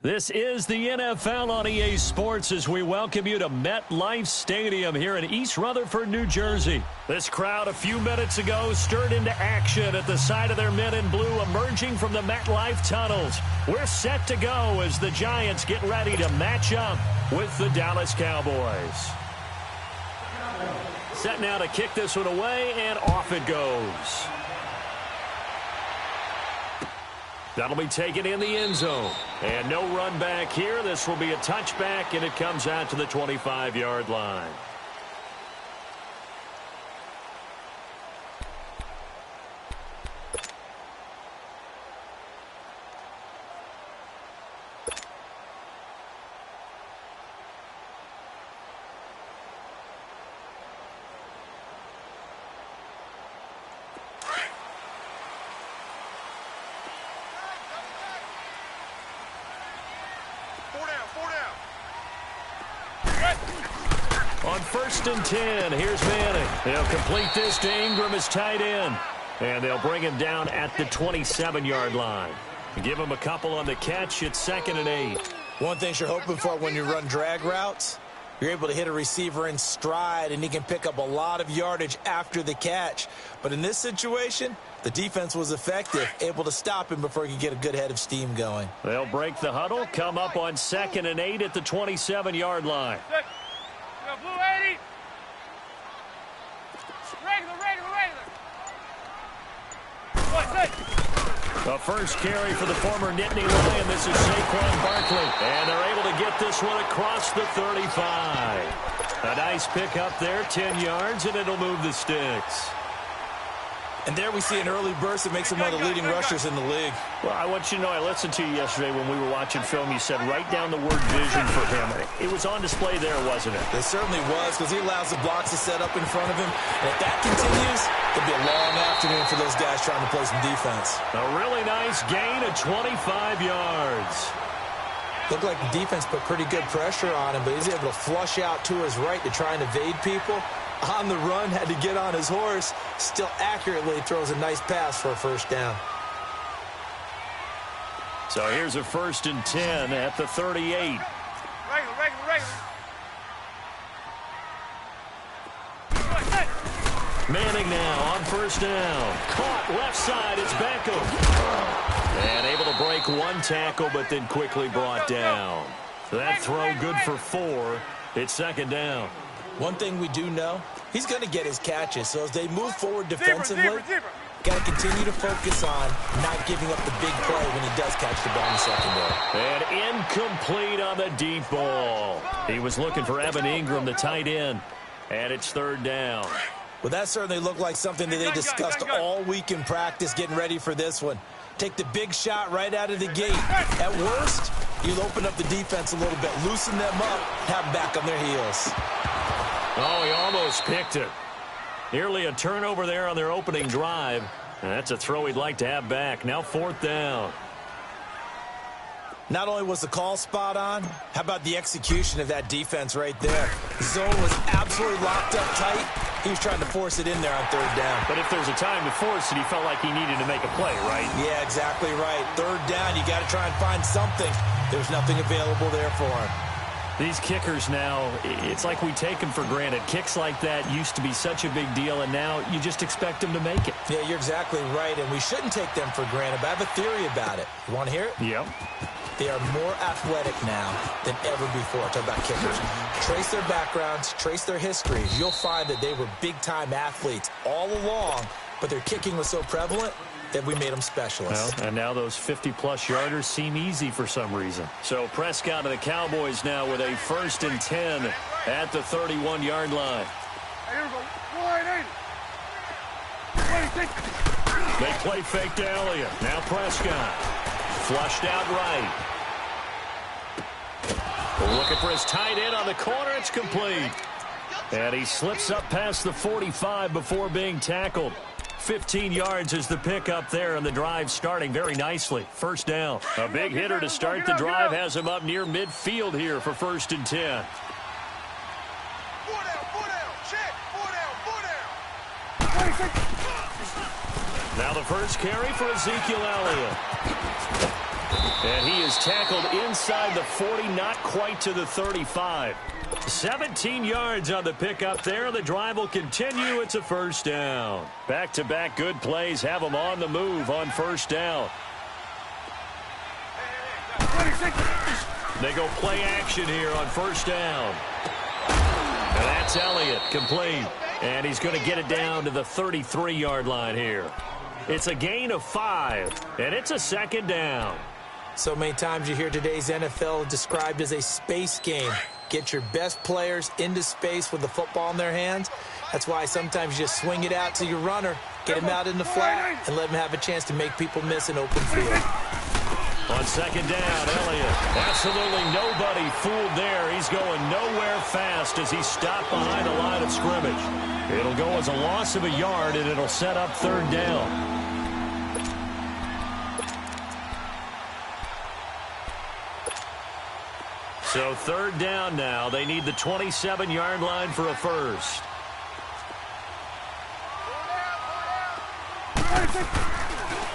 This is the NFL on EA Sports as we welcome you to MetLife Stadium here in East Rutherford, New Jersey. This crowd a few minutes ago stirred into action at the side of their men in blue emerging from the MetLife tunnels. We're set to go as the Giants get ready to match up with the Dallas Cowboys. Set now to kick this one away, and off it goes. That'll be taken in the end zone. And no run back here. This will be a touchback, and it comes out to the 25-yard line. On 1st and 10, here's Manning. They'll complete this to Ingram as tight end. And they'll bring him down at the 27-yard line. Give him a couple on the catch. It's 2nd and 8. One thing you're hoping for when you run drag routes, you're able to hit a receiver in stride, and he can pick up a lot of yardage after the catch. But in this situation, the defense was effective, able to stop him before he could get a good head of steam going. They'll break the huddle, come up on 2nd and 8 at the 27-yard line. Blue 80. Regular. The first carry for the former Nittany Lion. This is Saquon Barkley. And they're able to get this one across the 35. A nice pick up there, 10 yards, and it'll move the sticks. And there we see an early burst that makes him one of the leading rushers in the league. Well, I want you to know, I listened to you yesterday when we were watching film. You said write down the word vision for him. It was on display there, wasn't it? It certainly was, because he allows the blocks to set up in front of him. And if that continues, it'll be a long afternoon for those guys trying to play some defense. A really nice gain of 25 yards. Looked like the defense put pretty good pressure on him, but he's able to flush out to his right to try and evade people. On the run, had to get on his horse, still accurately throws a nice pass for a first down. So here's a 1st and 10 at the 38. Regular. Manning now on 1st down. Caught left side, it's Beckham. And able to break one tackle, but then quickly brought down. That throw good for 4. It's 2nd down. One thing we do know, he's going to get his catches. So as they move forward defensively, got to continue to focus on not giving up the big play when he does catch the ball in the secondary. And incomplete on the deep ball. He was looking for Evan Ingram, the tight end. And it's 3rd down. Well, that certainly looked like something that they discussed all week in practice, getting ready for this one. Take the big shot right out of the gate. At worst, you'll open up the defense a little bit, loosen them up, have them back on their heels. Oh, he almost picked it. Nearly a turnover there on their opening drive. And that's a throw he'd like to have back. Now 4th down. Not only was the call spot on, how about the execution of that defense right there? The zone was absolutely locked up tight. He was trying to force it in there on 3rd down. But if there's a time to force it, he felt like he needed to make a play, right? Yeah, exactly right. 3rd down, you got to try and find something. There's nothing available there for him. These kickers now, it's like we take them for granted. Kicks like that used to be such a big deal, and now you just expect them to make it. Yeah, you're exactly right, and we shouldn't take them for granted, but I have a theory about it. You want to hear it? Yep. They are more athletic now than ever before. Talk about kickers. Trace their backgrounds, trace their histories. You'll find that they were big-time athletes all along, but their kicking was so prevalent that we made them specialists. Well, and now those 50-plus yarders seem easy for some reason. So Prescott and the Cowboys now with a 1st and 10 at the 31-yard line. They play fake to Elliott. Now Prescott. Flushed out right. Looking for his tight end on the corner. It's complete. And he slips up past the 45 before being tackled. 15 yards is the pickup there, and the drive starting very nicely. 1st down. A big hitter to start the drive has him up near midfield here for 1st and 10. Now the first carry for Ezekiel Elliott. And he is tackled inside the 40, not quite to the 35. 17 yards on the pickup there. The drive will continue. It's a first down. Back-to-back good plays have them on the move on first down. They go play action here on first down. And that's Elliott, complete. And he's going to get it down to the 33-yard line here. It's a gain of 5, and it's a second down. So many times you hear today's NFL described as a space game. Get your best players into space with the football in their hands. That's why sometimes you just swing it out to your runner, get him out in the flat, and let him have a chance to make people miss an open field. On second down, Elliott. Absolutely nobody fooled there. He's going nowhere fast as he's stopped behind the line of scrimmage. It'll go as a loss of a yard, and it'll set up third down. So third down now. They need the 27-yard line for a first.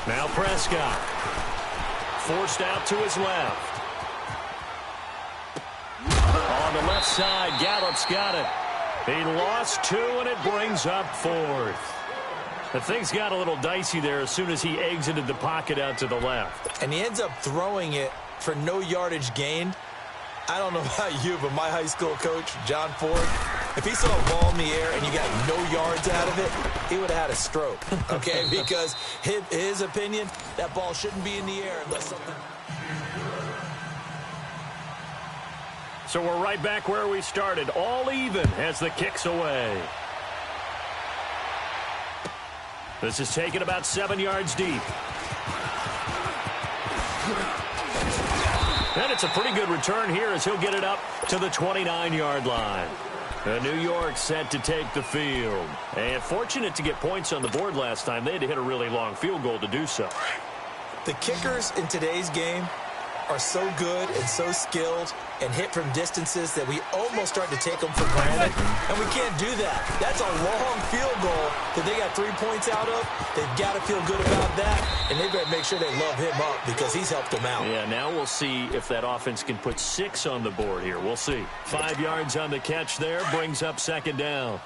Now Prescott. Forced out to his left. On the left side, Gallup's got it. He lost 2, and it brings up 4th. The things got a little dicey there as soon as he exited the pocket out to the left. And he ends up throwing it for no yardage gained. I don't know about you, but my high school coach, John Ford, if he saw a ball in the air and you got no yards out of it, he would have had a stroke, okay? Because his opinion, that ball shouldn't be in the air unless something... So we're right back where we started, all even as the kick's away. This is taken about 7 yards deep. And it's a pretty good return here as he'll get it up to the 29-yard line. New York set to take the field. And fortunate to get points on the board last time. They had to hit a really long field goal to do so. The kickers in today's game are so good and so skilled and hit from distances that we almost start to take them for granted. And we can't do that. That's a long field goal that they got 3 points out of. They've got to feel good about that, and they better make sure they love him up because he's helped them out. Yeah, now we'll see if that offense can put 6 on the board here. We'll see. 5 yards on the catch there brings up second down.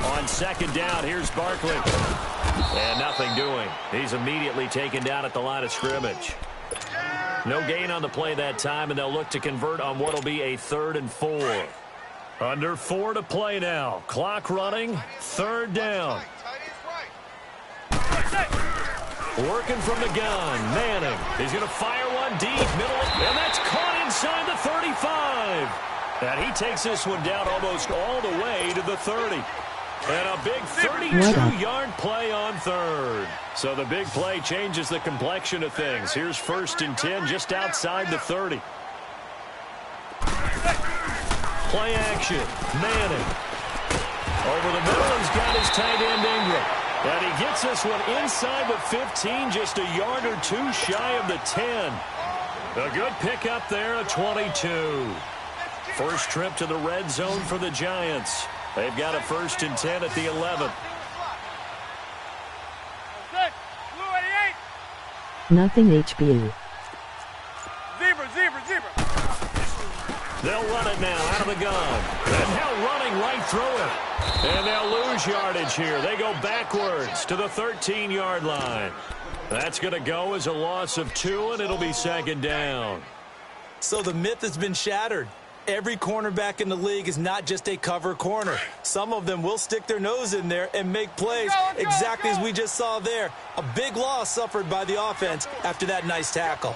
On second down, here's Barkley. And nothing doing. He's immediately taken down at the line of scrimmage. No gain on the play that time, and they'll look to convert on what will be a 3rd and 4. Under 4 to play now. Clock running. Third down. Working from the gun. Manning. He's going to fire one deep. Middle. And that's caught inside the 35. And he takes this one down almost all the way to the 30. And a big 32-yard play on third. So the big play changes the complexion of things. Here's 1st and 10 just outside the 30. Play action. Manning. Over the middle, he's got his tight end Ingram. And he gets this one inside the 15, just a yard or 2 shy of the 10. A good pickup there, a 22. First trip to the red zone for the Giants. They've got a 1st and 10 at the 11. Nothing HBU. Zebra. They'll run it now out of the gun. And now running right through it. And they'll lose yardage here. They go backwards to the 13-yard line. That's going to go as a loss of 2, and it'll be second down. So the myth has been shattered. Every cornerback in the league is not just a cover corner. Some of them will stick their nose in there and make plays exactly as we just saw there. A big loss suffered by the offense after that nice tackle.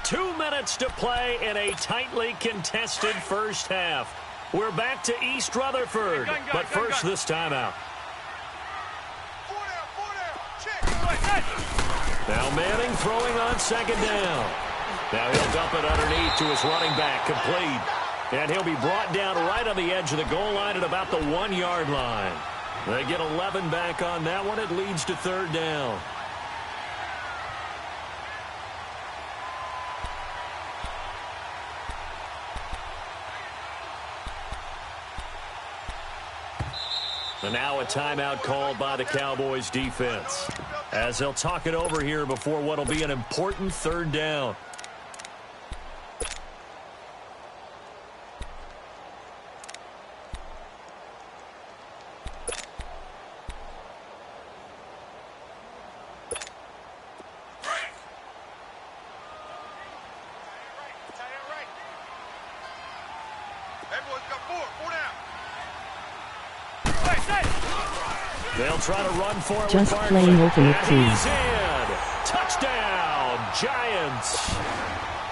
2 minutes to play in a tightly contested first half. We're back to East Rutherford, but first this timeout. Now Manning throwing on second down. Now he'll dump it underneath to his running back, complete. And he'll be brought down right on the edge of the goal line at about the 1-yard line. They get 11 back on that one. It leads to third down. And now a timeout called by the Cowboys defense, as they'll talk it over here before what will be an important third down. They'll try to run for it. Just playing Ultimate Team. He's in. Touchdown, Giants.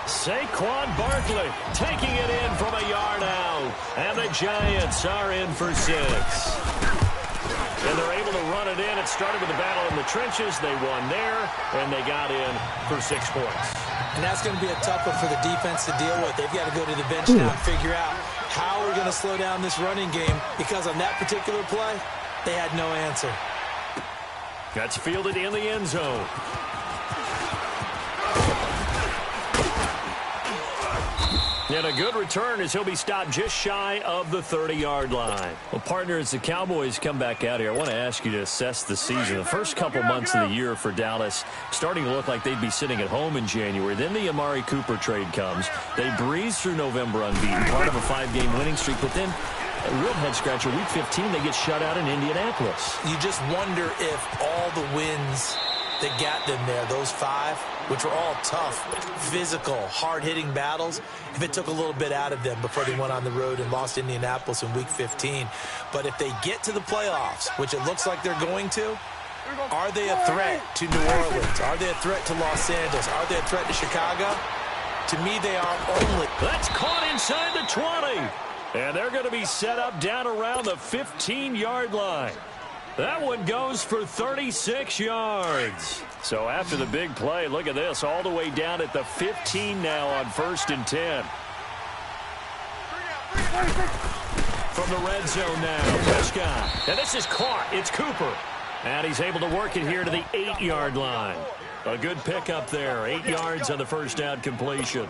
Saquon Barkley taking it in from a yard out. And the Giants are in for 6. And they're able to run it in. It started with a battle in the trenches. They won there, and they got in for 6 points. And that's going to be a tough one for the defense to deal with. They've got to go to the bench now and figure out how we're going to slow down this running game, because on that particular play, they had no answer. That's fielded in the end zone. And a good return as he'll be stopped just shy of the 30-yard line. Well, partner, as the Cowboys come back out here, I want to ask you to assess the season. The first couple months of the year for Dallas starting to look like they'd be sitting at home in January. Then the Amari Cooper trade comes. They breeze through November unbeaten, part of a 5-game winning streak. But then, a real head-scratcher, Week 15, they get shut out in Indianapolis. You just wonder if all the wins that got them there, those 5, which were all tough, physical, hard-hitting battles, if it took a little bit out of them before they went on the road and lost Indianapolis in Week 15. But if they get to the playoffs, which it looks like they're going to, are they a threat to New Orleans? Are they a threat to Los Angeles? Are they a threat to Chicago? To me, they are only. That's caught inside the 20. And they're going to be set up down around the 15-yard line. That one goes for 36 yards. So after the big play, look at this, all the way down at the 15 now on 1st and 10. From the red zone now, Prescott. And this is caught. It's Cooper. And he's able to work it here to the 8-yard line. A good pickup there. 8 yards on the first down completion.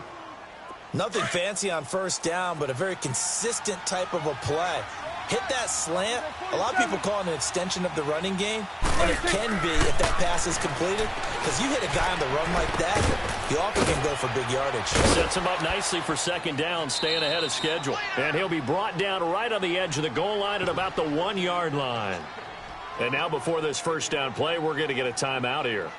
Nothing fancy on first down, but a very consistent type of a play. Hit that slant. A lot of people call it an extension of the running game, and it can be if that pass is completed, because you hit a guy on the run like that, you often can go for big yardage. Sets him up nicely for second down, staying ahead of schedule. And he'll be brought down right on the edge of the goal line at about the 1-yard line. And now before this first down play, we're going to get a timeout here,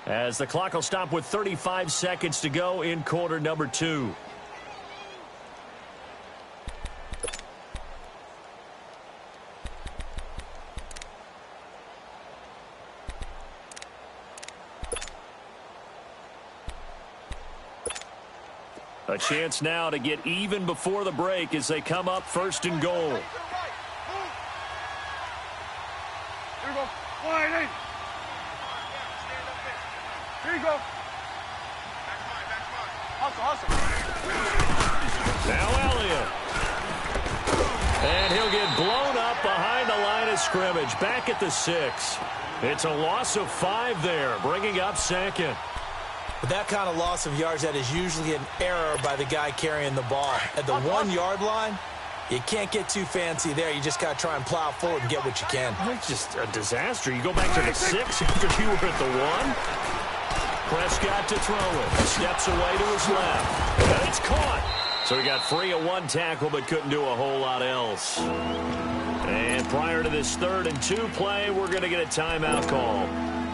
as the clock will stop with 35 seconds to go in quarter number 2. A chance now to get even before the break as they come up 1st and goal. Here we go. Wide eight. Here you go. Hustle. Now Elliott. And he'll get blown up behind the line of scrimmage. Back at the 6. It's a loss of 5 there, bringing up 2nd. With that kind of loss of yards, that is usually an error by the guy carrying the ball. At the 1-yard line, you can't get too fancy there. You just got to try and plow forward and get what you can. It's just a disaster. You go back to the 6 after you were at the 1. Prescott to throw it. Steps away to his left. And it's caught. So he got free of 1 tackle but couldn't do a whole lot else. And prior to this 3rd and 2 play, we're going to get a timeout call,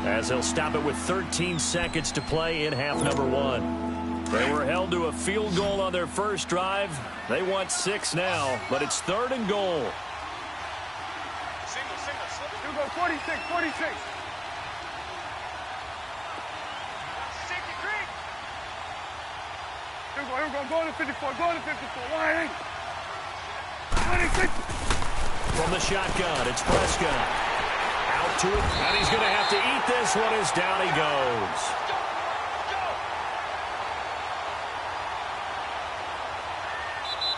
as they'll stop it with 13 seconds to play in half number 1. They were held to a field goal on their first drive. They want 6 now, but it's 3rd and goal. Single. Here we go. 46. Here we go. Go to 54. Wide eight. 26. From the shotgun, it's Prescott. Out to it, and he's going to have to eat this one as down he goes.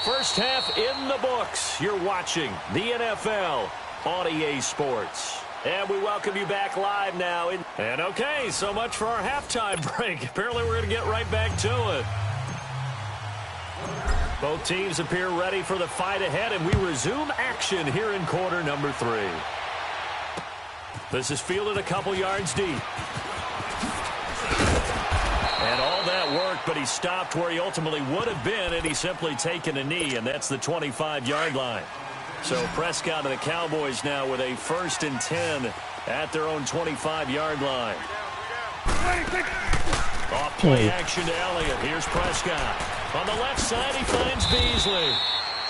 First half in the books. You're watching the NFL on EA Sports. And we welcome you back live now. And okay, so much for our halftime break. Apparently we're going to get right back to it. Both teams appear ready for the fight ahead, and we resume action here in quarter number 3. This is fielded a couple yards deep. And all that worked, but he stopped where he ultimately would have been, and he's simply taken a knee, and that's the 25-yard line. So Prescott and the Cowboys now with a 1st and 10 at their own 25-yard line. Off play action to Elliott. Here's Prescott. On the left side, he finds Beasley.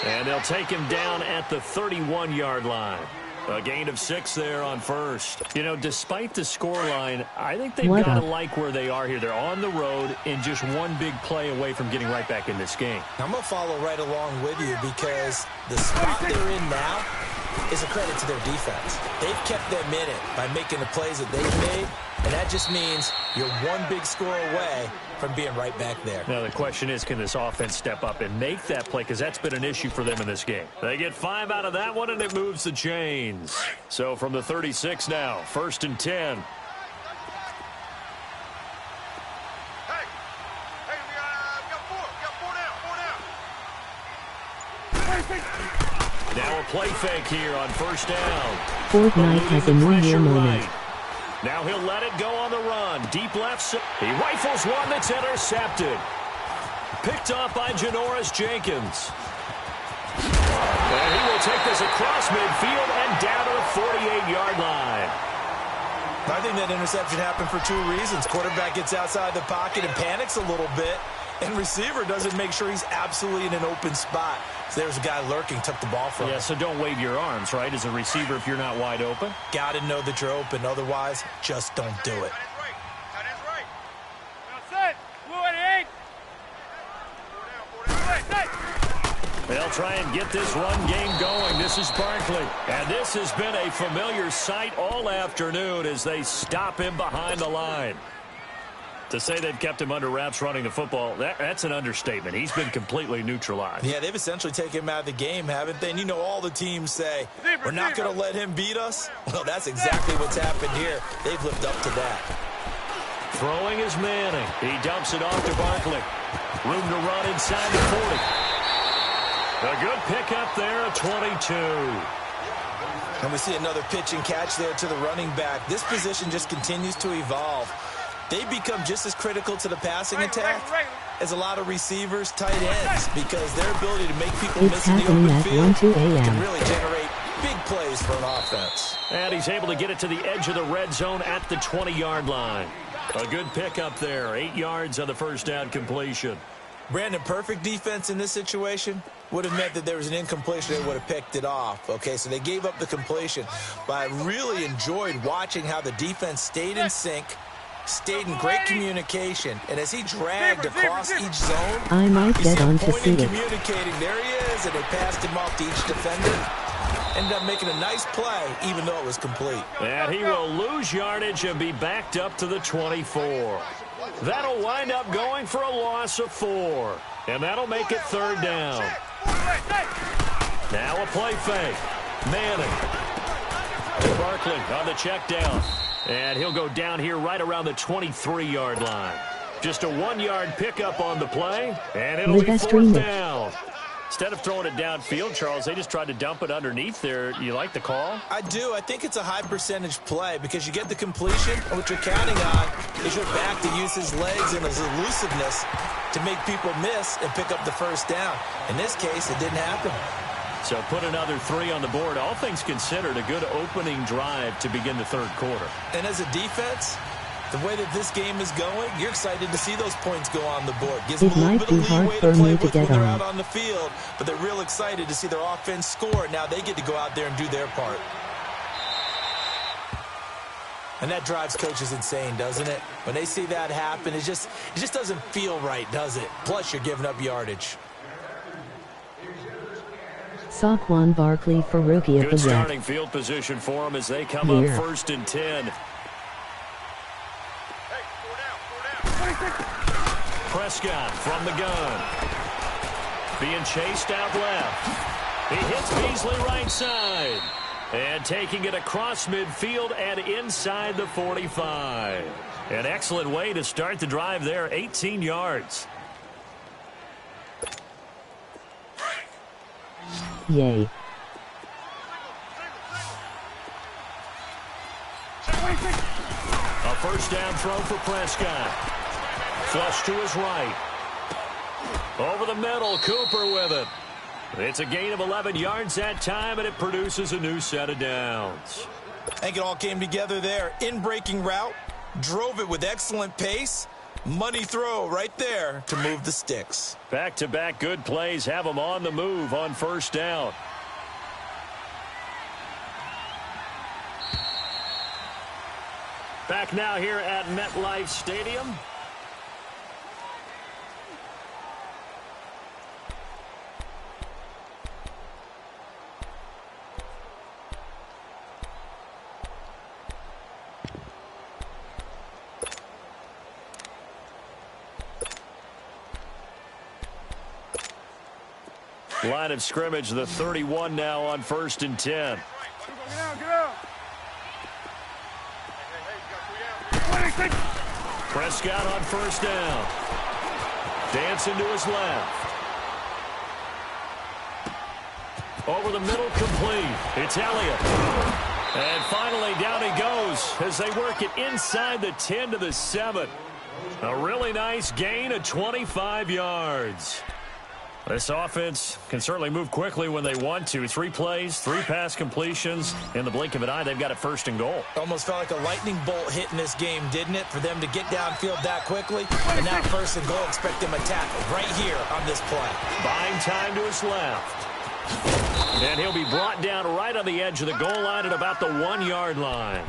And they'll take him down at the 31-yard line. A gain of 6 there on first. You know, despite the scoreline, I think they've got to like where they are here. They're on the road and just one big play away from getting right back in this game. I'm going to follow right along with you because the spot they're in now is a credit to their defense. They've kept them in it by making the plays that they've made, and that just means you're one big score away from being right back there. Now the question is, can this offense step up and make that play? Because that's been an issue for them in this game. They get 5 out of that one, and it moves the chains. So from the 36 now, 1st and 10. Now a play fake here on 1st down. Fortnite has a New Year moment. Right. Now he'll let it go on the run. Deep left. He rifles one that's intercepted. Picked off by Janoris Jenkins. And he will take this across midfield and down to the 48-yard line. I think that interception happened for 2 reasons. Quarterback gets outside the pocket and panics a little bit, and receiver doesn't make sure he's absolutely in an open spot. So there's a guy lurking, took the ball from him. Yeah, so don't wave your arms, right, as a receiver if you're not wide open. Got to know that you're open. Otherwise, just don't do it. They'll try and get this run game going. This is Barkley. And this has been a familiar sight all afternoon as they stop him behind the line. To say they've kept him under wraps running the football, that's an understatement. He's been completely neutralized. Yeah, they've essentially taken him out of the game, haven't they? And you know all the teams say, we're not going to let him beat us. Well, that's exactly what's happened here. They've lived up to that. Throwing is Manning. He dumps it off to Barkley. Room to run inside the 40. A good pickup there at 22. And we see another pitch and catch there to the running back. This position just continues to evolve. They become just as critical to the passing attack as a lot of receivers, tight ends, because their ability to make people miss in the open field can really generate big plays for an offense. And he's able to get it to the edge of the red zone at the 20-yard line. A good pickup there, 8 yards on the first down completion. Brandon, perfect defense in this situation would have meant that there was an incompletion. They would have picked it off. Okay, so they gave up the completion. But I really enjoyed watching how the defense stayed in sync, stayed in great communication, and as he dragged across each zone, I might get on to see it. Communicating, there he is, and they passed him off to each defender. Ended up making a nice play, even though it was complete. And he will lose yardage and be backed up to the 24. That'll wind up going for a loss of 4. And that'll make it 3rd down. Now a play fake. Manning to Barkley on the check down. And he'll go down here right around the 23-yard line. Just a 1-yard pickup on the play, and it'll be 4th down. Instead of throwing it downfield, Charles, they just tried to dump it underneath there. You like the call? I do. I think it's a high-percentage play because you get the completion, and what you're counting on is your back to use his legs and his elusiveness to make people miss and pick up the 1st down. In this case, it didn't happen. So put another 3 on the board. All things considered, a good opening drive to begin the 3rd quarter. And as a defense, the way that this game is going, you're excited to see those points go on the board. Gives them a little bit of leeway to play with when they're out on the field, but they're real excited to see their offense score. Now they get to go out there and do their part. And that drives coaches insane, doesn't it? When they see that happen, it just doesn't feel right, does it? Plus, you're giving up yardage. Saquon Barkley for Rookie of the Year. Good starting field position for him as they come up 1st and 10. Prescott from the gun. Being chased out left. He hits Beasley right side. And taking it across midfield and inside the 45. An excellent way to start the drive there, 18 yards. Yay. A first down throw for Prescott. Flush to his right. Over the middle, Cooper with it. It's a gain of 11 yards that time, and it produces a new set of downs. I think it all came together there. In-breaking route, drove it with excellent pace. Money throw right there to move the sticks. Back-to-back good plays have them on the move on first down. Back now here at MetLife Stadium. Line of scrimmage, the 31 now on 1st and 10. Get out. Prescott on first down. Dancing to his left. Over the middle, complete. It's Elliott. And finally, down he goes as they work it inside the 10 to the 7. A really nice gain of 25 yards. This offense can certainly move quickly when they want to. 3 plays, 3 pass completions. In the blink of an eye, they've got it 1st and goal. Almost felt like a lightning bolt hit in this game, didn't it? For them to get downfield that quickly. And now 1st and goal, expect them to tackle right here on this play. Buying time to his left. And he'll be brought down right on the edge of the goal line at about the 1-yard line.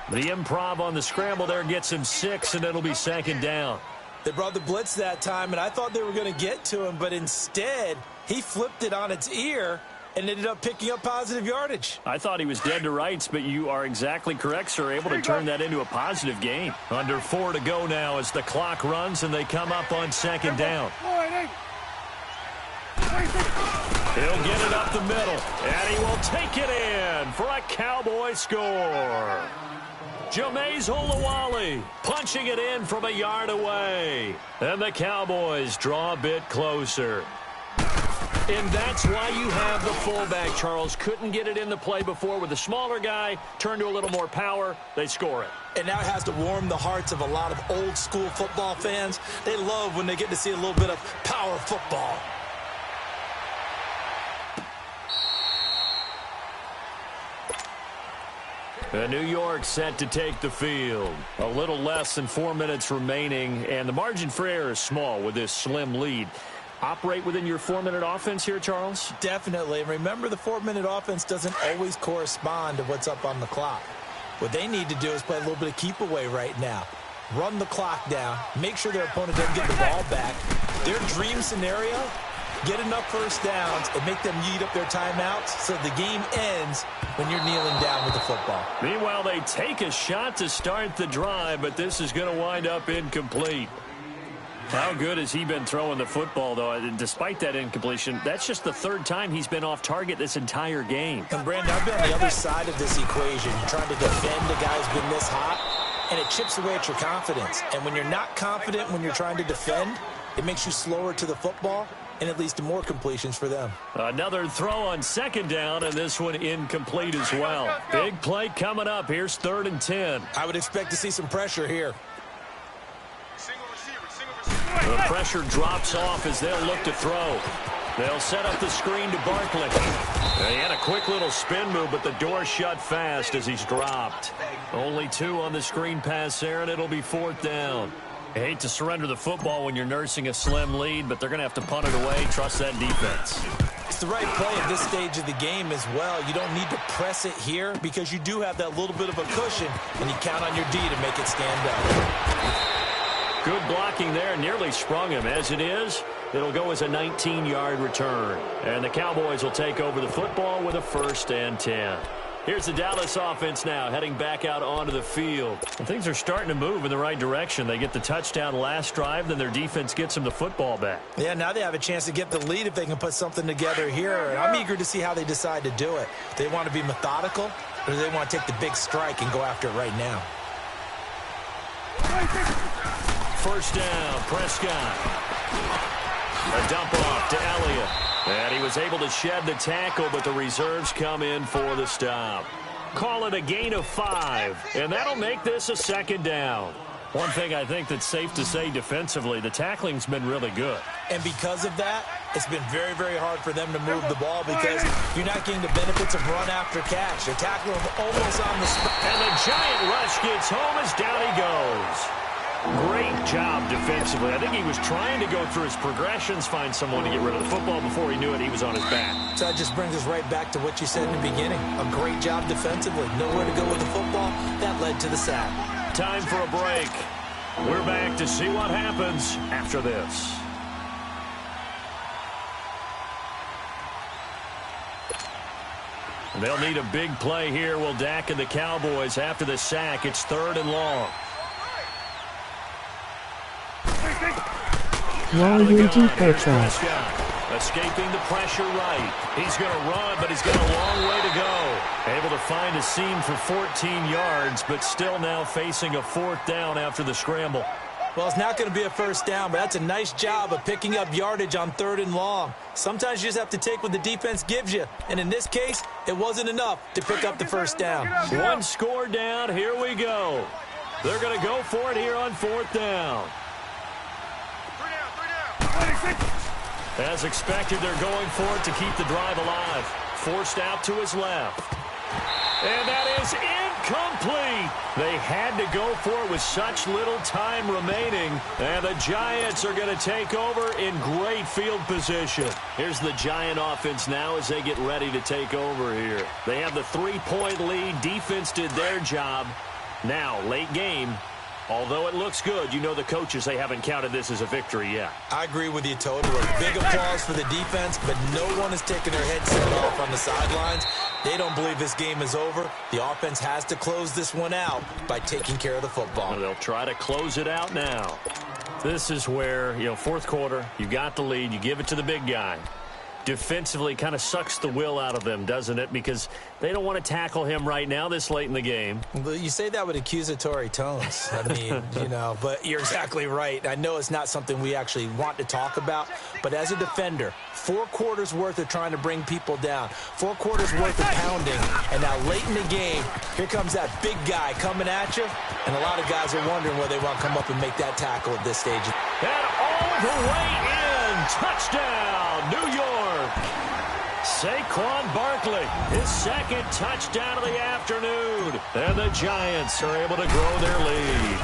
The improv on the scramble there gets him 6, and it'll be 2nd down. They brought the blitz that time, and I thought they were going to get to him, but instead, he flipped it on its ear and ended up picking up positive yardage. I thought he was dead to rights, but you are exactly correct, sir. Able to turn that into a positive gain. Under 4 to go now as the clock runs, and they come up on 2nd down. He'll get it up the middle, and he will take it in for a Cowboy score. Jameis Olawale punching it in from a yard away. And the Cowboys draw a bit closer. And that's why you have the fullback, Charles. Couldn't get it in the play before with the smaller guy. Turn to a little more power. They score it. And now it has to warm the hearts of a lot of old-school football fans. They love when they get to see a little bit of power football. And New York set to take the field. A little less than 4 minutes remaining, and the margin for error is small with this slim lead. Operate within your 4-minute offense here, Charles? Definitely. And remember, the 4-minute offense doesn't always correspond to what's up on the clock. What they need to do is play a little bit of keep away right now. Run the clock down. Make sure their opponent doesn't get the ball back. Their dream scenario, get enough first downs and make them eat up their timeouts so the game ends when you're kneeling down with the football. Meanwhile, they take a shot to start the drive, but this is going to wind up incomplete. How good has he been throwing the football, though? Despite that incompletion, that's just the 3rd time he's been off target this entire game. And, Brandon, I've been on the other side of this equation, trying to defend a guy who's been this hot, and it chips away at your confidence. And when you're not confident when you're trying to defend, it makes you slower to the football, and it leads to more completions for them. Another throw on 2nd down, and this one incomplete as well. Big play coming up. Here's 3rd and 10. I would expect to see some pressure here. The pressure drops off as they'll look to throw. They'll set up the screen to Barkley. He had a quick little spin move, but the door shut fast as he's dropped. Only 2 on the screen pass there, and it'll be 4th down. I hate to surrender the football when you're nursing a slim lead, but they're going to have to punt it away. Trust that defense. It's the right play at this stage of the game as well. You don't need to press it here because you do have that little bit of a cushion, and you count on your D to make it stand up. Good blocking there, nearly sprung him. As it is, it'll go as a 19-yard return. And the Cowboys will take over the football with a 1st and 10. Here's the Dallas offense now, heading back out onto the field. And things are starting to move in the right direction. They get the touchdown last drive, then their defense gets them the football back. Yeah, now they have a chance to get the lead if they can put something together here. I'm eager to see how they decide to do it. They want to be methodical, or do they want to take the big strike and go after it right now? 1st down, Prescott. A dump off to Elliott. And he was able to shed the tackle, but the reserves come in for the stop. Call it a gain of 5, and that'll make this a second down. One thing I think that's safe to say defensively, the tackling's been really good. And because of that, it's been very, very hard for them to move the ball because you're not getting the benefits of run after catch. They're tackling him almost on the spot. And the giant rush gets home as down he goes. Great job defensively. I think he was trying to go through his progressions, find someone to get rid of the football. Before he knew it, he was on his back. So that just brings us right back to what you said in the beginning. A great job defensively. Nowhere to go with the football. That led to the sack. Time for a break. We're back to see what happens after this. They'll need a big play here. Will Dak and the Cowboys after the sack. It's 3rd and long. Luigi Petra. Escaping the pressure right. He's going to run, but he's got a long way to go. Able to find a seam for 14 yards, but still now facing a 4th down after the scramble. Well, it's not going to be a first down, but that's a nice job of picking up yardage on 3rd and long. Sometimes you just have to take what the defense gives you, and in this case, it wasn't enough to pick up the first down. One score down. Here we go. They're going to go for it here on 4th down. As expected, they're going for it to keep the drive alive. Forced out to his left. And that is incomplete. They had to go for it with such little time remaining. And the Giants are going to take over in great field position. Here's the Giant offense now as they get ready to take over here. They have the 3-point lead. Defense did their job. Now, late game. Although it looks good, you know the coaches, they haven't counted this as a victory yet. I agree with you totally. Big applause for the defense, but no one is taking their head set off on the sidelines. They don't believe this game is over. The offense has to close this one out by taking care of the football. And they'll try to close it out now. This is where, 4th quarter, you got the lead, you give it to the big guy. Defensively kind of sucks the will out of them, doesn't it? Because they don't want to tackle him right now this late in the game. Well, you say that with accusatory tones. I mean, but you're exactly right. I know it's not something we actually want to talk about, but as a defender, 4 quarters worth of trying to bring people down, 4 quarters worth of pounding, and now late in the game, here comes that big guy coming at you, and a lot of guys are wondering whether they want to come up and make that tackle at this stage. And all the way in, touchdown, New York. Saquon Barkley, his 2nd touchdown of the afternoon. And the Giants are able to grow their lead.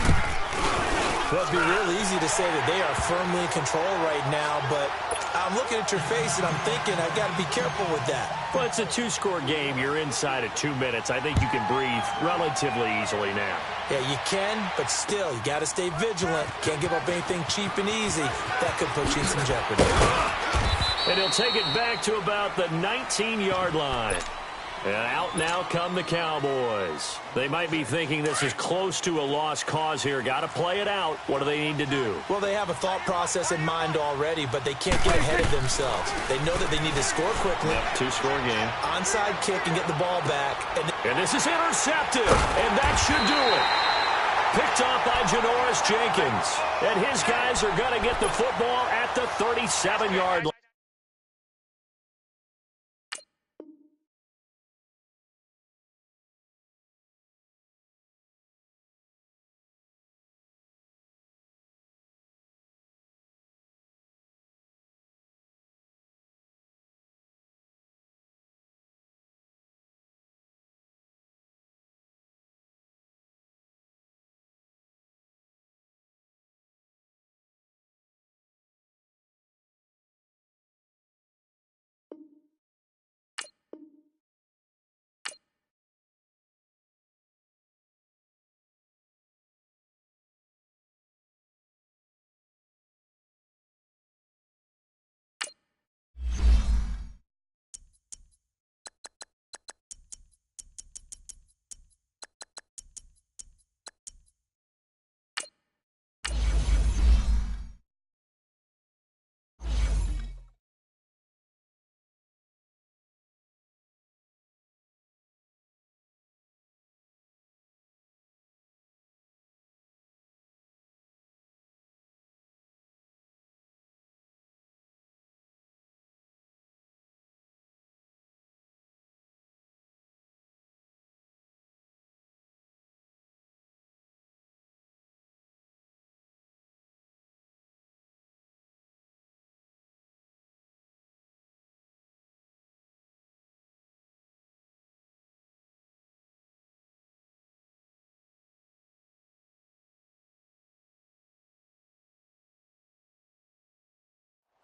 Well, it'd be real easy to say that they are firmly in control right now, but I'm looking at your face and I'm thinking I've got to be careful with that. Well, it's a 2-score game. You're inside of 2 minutes. I think you can breathe relatively easily now. Yeah, you can, but still, you got to stay vigilant. Can't give up anything cheap and easy. That could put you in some jeopardy. And he'll take it back to about the 19-yard line. And out now come the Cowboys. They might be thinking this is close to a lost cause here. Got to play it out. What do they need to do? Well, they have a thought process in mind already, but they can't get ahead of themselves. They know that they need to score quickly. Yep, 2-score game. Onside kick and get the ball back. And this is intercepted. And that should do it. Picked off by Janoris Jenkins. And his guys are going to get the football at the 37-yard line.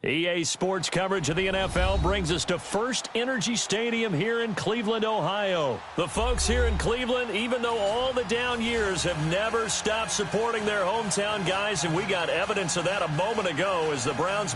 EA Sports coverage of the NFL brings us to First Energy Stadium here in Cleveland, Ohio. The folks here in Cleveland, even though all the down years, have never stopped supporting their hometown guys, and we got evidence of that a moment ago as the Browns